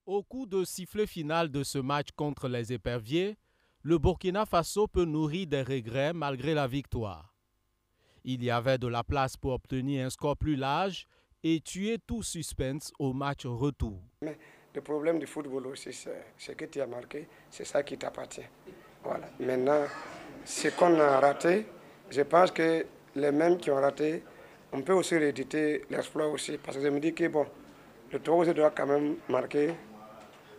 Au coup de sifflet final de ce match contre les Éperviers, le Burkina Faso peut nourrir des regrets malgré la victoire. Il y avait de la place pour obtenir un score plus large et tuer tout suspense au match retour. Mais le problème du football aussi, c'est ce que tu as marqué, c'est ça qui t'appartient. Voilà. Maintenant, ce qu'on a raté, je pense que les mêmes qui ont raté, on peut aussi rééditer l'exploit aussi. Parce que je me dis que bon, le Togo doit quand même marquer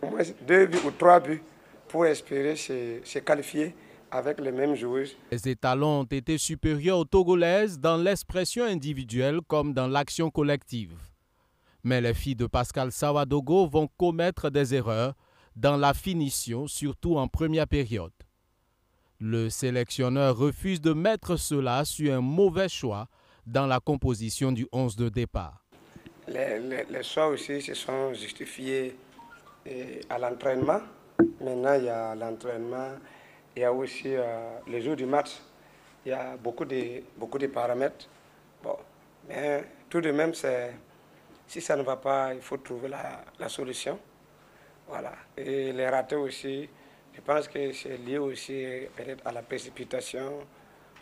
au moins 2 buts ou 3 buts pour espérer se qualifier avec les mêmes joueuses. Les étalons ont été supérieurs aux Togolaises dans l'expression individuelle comme dans l'action collective. Mais les filles de Pascal Sawadogo vont commettre des erreurs dans la finition, surtout en première période. Le sélectionneur refuse de mettre cela sur un mauvais choix dans la composition du 11 de départ. Les choix aussi se sont justifiés à l'entraînement. Maintenant, il y a l'entraînement, il y a aussi le jour du match. Il y a beaucoup de paramètres. Bon, mais tout de même, si ça ne va pas, il faut trouver la solution. Voilà. Et les ratés aussi, je pense que c'est lié aussi peut-être à la précipitation,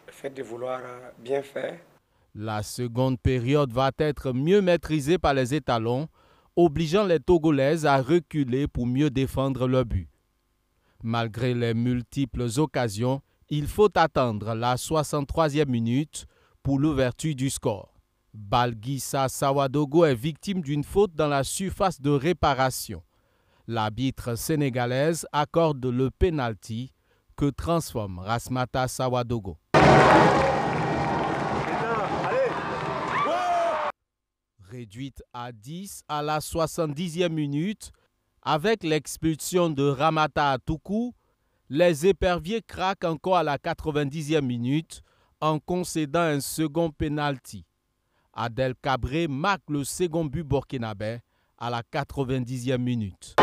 le fait de vouloir bien faire. La seconde période va être mieux maîtrisée par les étalons, obligeant les Togolaises à reculer pour mieux défendre leur but. Malgré les multiples occasions, il faut attendre la 63e minute pour l'ouverture du score. Balgissa Sawadogo est victime d'une faute dans la surface de réparation. L'arbitre sénégalaise accorde le pénalty que transforme Rasmata Sawadogo. Réduite à 10 à la 70e minute, avec l'expulsion de Ramata Atoukou, les Éperviers craquent encore à la 90e minute en concédant un second pénalty. Adel Cabré marque le second but burkinabé à la 90e minute.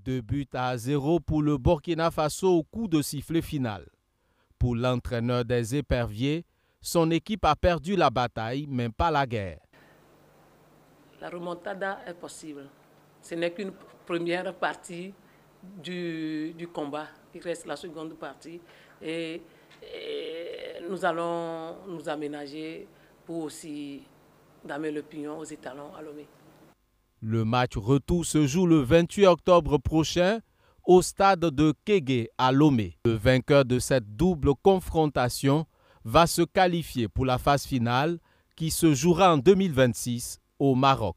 2-0 pour le Burkina Faso au coup de sifflet final. Pour l'entraîneur des Éperviers, son équipe a perdu la bataille, mais pas la guerre. La remontada est possible. Ce n'est qu'une première partie du combat. Il reste la seconde partie. Et nous allons nous aménager pour aussi damer le pignon aux étalons à Lomé. Le match retour se joue le 28 octobre prochain au stade de Kégué à Lomé. Le vainqueur de cette double confrontation va se qualifier pour la phase finale qui se jouera en 2026 au Maroc.